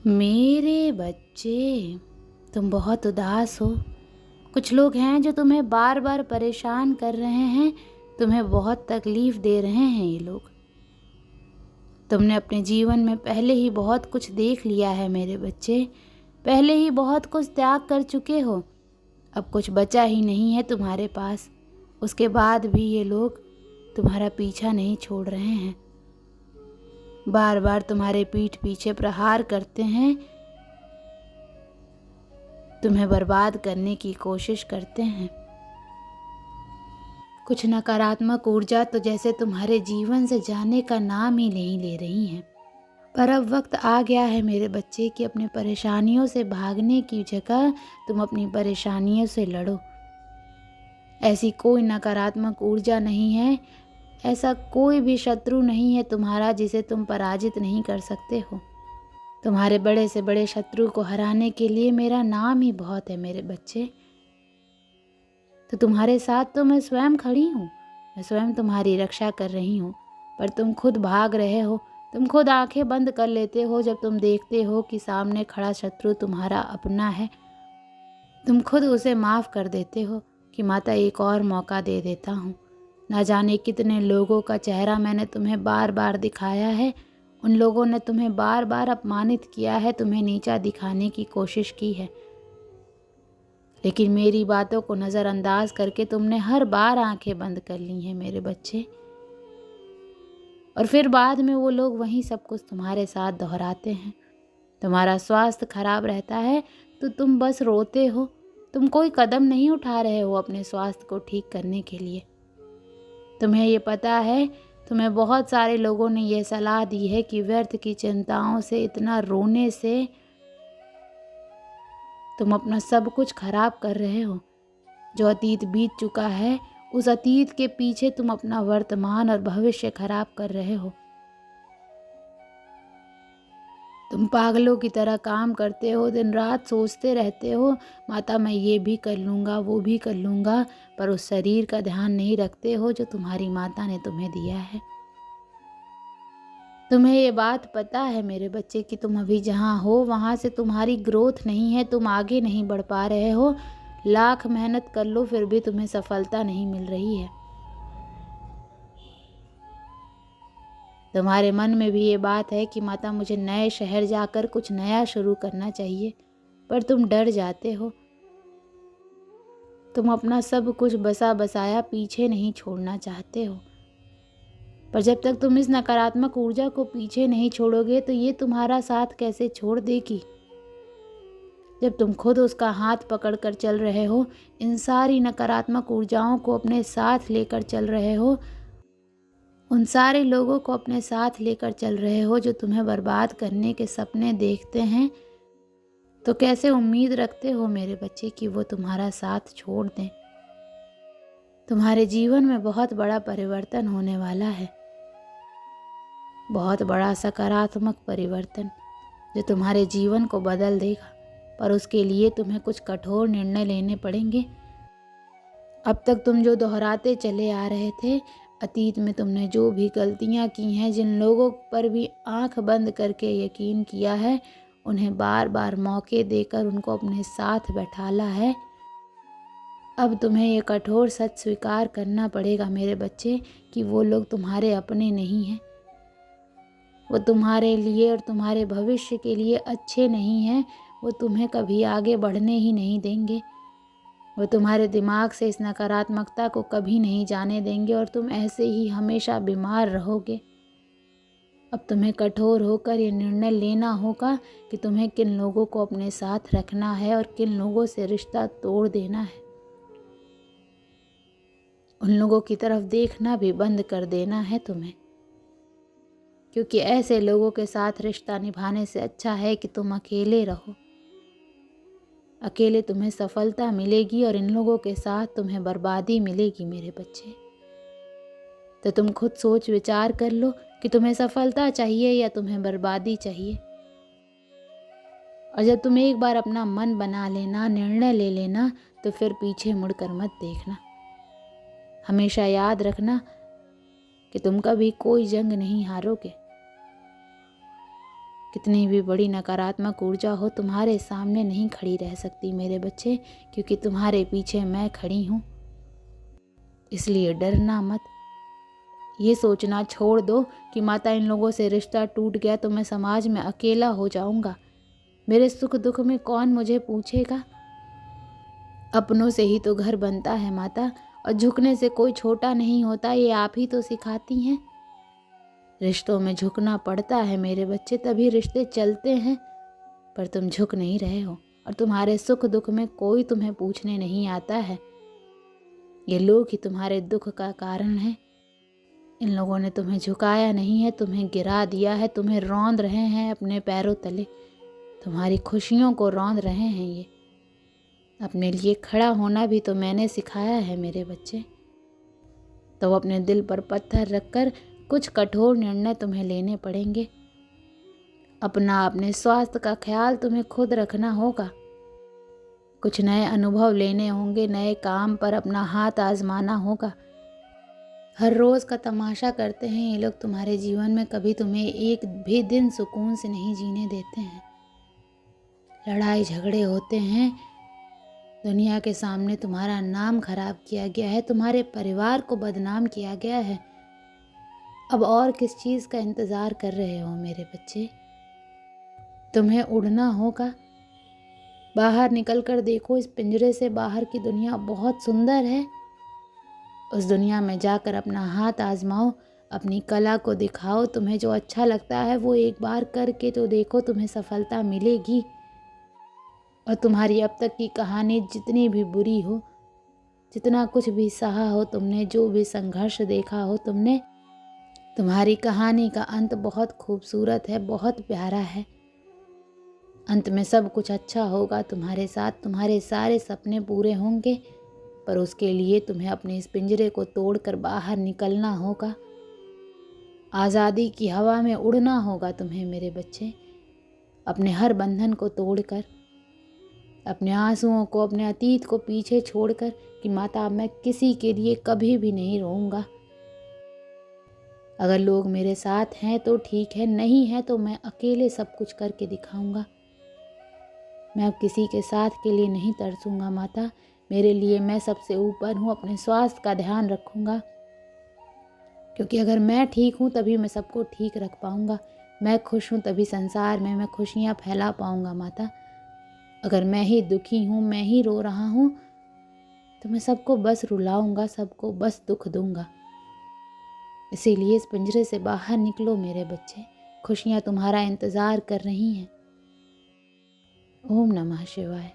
मेरे बच्चे, तुम बहुत उदास हो। कुछ लोग हैं जो तुम्हें बार बार परेशान कर रहे हैं, तुम्हें बहुत तकलीफ दे रहे हैं। ये लोग, तुमने अपने जीवन में पहले ही बहुत कुछ देख लिया है मेरे बच्चे, पहले ही बहुत कुछ त्याग कर चुके हो। अब कुछ बचा ही नहीं है तुम्हारे पास। उसके बाद भी ये लोग तुम्हारा पीछा नहीं छोड़ रहे हैं, बार बार तुम्हारे पीठ पीछे प्रहार करते हैं, तुम्हें बर्बाद करने की कोशिश करते हैं। कुछ नकारात्मक ऊर्जा तो जैसे तुम्हारे जीवन से जाने का नाम ही नहीं ले रही हैं। पर अब वक्त आ गया है मेरे बच्चे कि अपनी परेशानियों से भागने की जगह तुम अपनी परेशानियों से लड़ो। ऐसी कोई नकारात्मक ऊर्जा नहीं है, ऐसा कोई भी शत्रु नहीं है तुम्हारा जिसे तुम पराजित नहीं कर सकते हो। तुम्हारे बड़े से बड़े शत्रु को हराने के लिए मेरा नाम ही बहुत है मेरे बच्चे। तो तुम्हारे साथ तो मैं स्वयं खड़ी हूँ, मैं स्वयं तुम्हारी रक्षा कर रही हूँ। पर तुम खुद भाग रहे हो, तुम खुद आंखें बंद कर लेते हो जब तुम देखते हो कि सामने खड़ा शत्रु तुम्हारा अपना है। तुम खुद उसे माफ़ कर देते हो कि माता एक और मौका दे देता हूँ। ना जाने कितने लोगों का चेहरा मैंने तुम्हें बार बार दिखाया है। उन लोगों ने तुम्हें बार बार अपमानित किया है, तुम्हें नीचा दिखाने की कोशिश की है, लेकिन मेरी बातों को नज़रअंदाज करके तुमने हर बार आंखें बंद कर ली हैं मेरे बच्चे। और फिर बाद में वो लोग वही सब कुछ तुम्हारे साथ दोहराते हैं। तुम्हारा स्वास्थ्य खराब रहता है तो तुम बस रोते हो, तुम कोई कदम नहीं उठा रहे हो अपने स्वास्थ्य को ठीक करने के लिए। तुम्हें ये पता है, तुम्हें बहुत सारे लोगों ने ये सलाह दी है कि व्यर्थ की चिंताओं से इतना रोने से तुम अपना सब कुछ खराब कर रहे हो। जो अतीत बीत चुका है, उस अतीत के पीछे तुम अपना वर्तमान और भविष्य खराब कर रहे हो। तुम पागलों की तरह काम करते हो, दिन रात सोचते रहते हो, माता मैं ये भी कर लूँगा, वो भी कर लूँगा, पर उस शरीर का ध्यान नहीं रखते हो जो तुम्हारी माता ने तुम्हें दिया है। तुम्हें ये बात पता है मेरे बच्चे कि तुम अभी जहाँ हो वहाँ से तुम्हारी ग्रोथ नहीं है, तुम आगे नहीं बढ़ पा रहे हो। लाख मेहनत कर लो फिर भी तुम्हें सफलता नहीं मिल रही है। तुम्हारे मन में भी ये बात है कि माता मुझे नए शहर जाकर कुछ नया शुरू करना चाहिए, पर तुम डर जाते हो। तुम अपना सब कुछ बसा बसाया पीछे नहीं छोड़ना चाहते हो, पर जब तक तुम इस नकारात्मक ऊर्जा को पीछे नहीं छोड़ोगे तो ये तुम्हारा साथ कैसे छोड़ देगी। जब तुम खुद उसका हाथ पकड़ कर चल रहे हो, इन सारी नकारात्मक ऊर्जाओं को अपने साथ लेकर चल रहे हो, उन सारे लोगों को अपने साथ लेकर चल रहे हो जो तुम्हें बर्बाद करने के सपने देखते हैं, तो कैसे उम्मीद रखते हो मेरे बच्चे कि वो तुम्हारा साथ छोड़ दें। तुम्हारे जीवन में बहुत बड़ा परिवर्तन होने वाला है, बहुत बड़ा सकारात्मक परिवर्तन जो तुम्हारे जीवन को बदल देगा। पर उसके लिए तुम्हें कुछ कठोर निर्णय लेने पड़ेंगे। अब तक तुम जो दोहराते चले आ रहे थे, अतीत में तुमने जो भी गलतियां की हैं, जिन लोगों पर भी आंख बंद करके यकीन किया है, उन्हें बार बार मौके देकर उनको अपने साथ बैठाला है। अब तुम्हें ये कठोर सच स्वीकार करना पड़ेगा मेरे बच्चे कि वो लोग तुम्हारे अपने नहीं हैं। वो तुम्हारे लिए और तुम्हारे भविष्य के लिए अच्छे नहीं हैं। वो तुम्हें कभी आगे बढ़ने ही नहीं देंगे। वो तुम्हारे दिमाग से इस नकारात्मकता को कभी नहीं जाने देंगे और तुम ऐसे ही हमेशा बीमार रहोगे। अब तुम्हें कठोर होकर ये निर्णय लेना होगा कि तुम्हें किन लोगों को अपने साथ रखना है और किन लोगों से रिश्ता तोड़ देना है। उन लोगों की तरफ देखना भी बंद कर देना है तुम्हें, क्योंकि ऐसे लोगों के साथ रिश्ता निभाने से अच्छा है कि तुम अकेले रहो। अकेले तुम्हें सफलता मिलेगी और इन लोगों के साथ तुम्हें बर्बादी मिलेगी मेरे बच्चे। तो तुम खुद सोच विचार कर लो कि तुम्हें सफलता चाहिए या तुम्हें बर्बादी चाहिए। और जब तुम एक बार अपना मन बना लेना, निर्णय ले लेना, तो फिर पीछे मुड़कर मत देखना। हमेशा याद रखना कि तुम कभी कोई जंग नहीं हारोगे, कितनी भी बड़ी नकारात्मक ऊर्जा हो तुम्हारे सामने नहीं खड़ी रह सकती मेरे बच्चे, क्योंकि तुम्हारे पीछे मैं खड़ी हूँ। इसलिए डरना मत। ये सोचना छोड़ दो कि माता इन लोगों से रिश्ता टूट गया तो मैं समाज में अकेला हो जाऊंगा। मेरे सुख दुख में कौन मुझे पूछेगा। अपनों से ही तो घर बनता है माता, और झुकने से कोई छोटा नहीं होता, ये आप ही तो सिखाती हैं। रिश्तों में झुकना पड़ता है मेरे बच्चे, तभी रिश्ते चलते हैं। पर तुम झुक नहीं रहे हो, और तुम्हारे सुख दुख में कोई तुम्हें पूछने नहीं आता है। ये लोग ही तुम्हारे दुख का कारण है। इन लोगों ने तुम्हें झुकाया नहीं है, तुम्हें गिरा दिया है, तुम्हें रौंद रहे हैं अपने पैरों तले। तुम्हारी खुशियों को रौंद रहे हैं ये। अपने लिए खड़ा होना भी तो मैंने सिखाया है मेरे बच्चे। तो अपने दिल पर पत्थर रखकर कुछ कठोर निर्णय तुम्हें लेने पड़ेंगे। अपने स्वास्थ्य का ख्याल तुम्हें खुद रखना होगा। कुछ नए अनुभव लेने होंगे, नए काम पर अपना हाथ आजमाना होगा। हर रोज़ का तमाशा करते हैं ये लोग तुम्हारे जीवन में, कभी तुम्हें एक भी दिन सुकून से नहीं जीने देते हैं। लड़ाई झगड़े होते हैं, दुनिया के सामने तुम्हारा नाम खराब किया गया है, तुम्हारे परिवार को बदनाम किया गया है। अब और किस चीज़ का इंतज़ार कर रहे हो मेरे बच्चे। तुम्हें उड़ना होगा। बाहर निकल कर देखो, इस पिंजरे से बाहर की दुनिया बहुत सुंदर है। उस दुनिया में जाकर अपना हाथ आजमाओ, अपनी कला को दिखाओ। तुम्हें जो अच्छा लगता है वो एक बार करके तो देखो, तुम्हें सफलता मिलेगी। और तुम्हारी अब तक की कहानी जितनी भी बुरी हो, जितना कुछ भी सहा हो तुमने, जो भी संघर्ष देखा हो तुमने, तुम्हारी कहानी का अंत बहुत खूबसूरत है, बहुत प्यारा है। अंत में सब कुछ अच्छा होगा तुम्हारे साथ, तुम्हारे सारे सपने पूरे होंगे। पर उसके लिए तुम्हें अपने इस पिंजरे को तोड़कर बाहर निकलना होगा। आज़ादी की हवा में उड़ना होगा तुम्हें मेरे बच्चे। अपने हर बंधन को तोड़कर, अपने आंसुओं को, अपने अतीत को पीछे छोड़कर कि माता मैं किसी के लिए कभी भी नहीं रोऊंगा। अगर लोग मेरे साथ हैं तो ठीक है, नहीं है तो मैं अकेले सब कुछ करके दिखाऊंगा। मैं अब किसी के साथ के लिए नहीं तरसूंगा माता। मेरे लिए मैं सबसे ऊपर हूँ। अपने स्वास्थ्य का ध्यान रखूंगा, क्योंकि अगर मैं ठीक हूँ तभी मैं सबको ठीक रख पाऊंगा। मैं खुश हूँ तभी संसार में मैं खुशियाँ फैला पाऊंगा माता। अगर मैं ही दुखी हूँ, मैं ही रो रहा हूँ, तो मैं सबको बस रुलाऊंगा, सबको बस दुख दूंगा। इसीलिए इस पिंजरे से बाहर निकलो मेरे बच्चे। खुशियाँ तुम्हारा इंतज़ार कर रही हैं। ओम नमः शिवाय।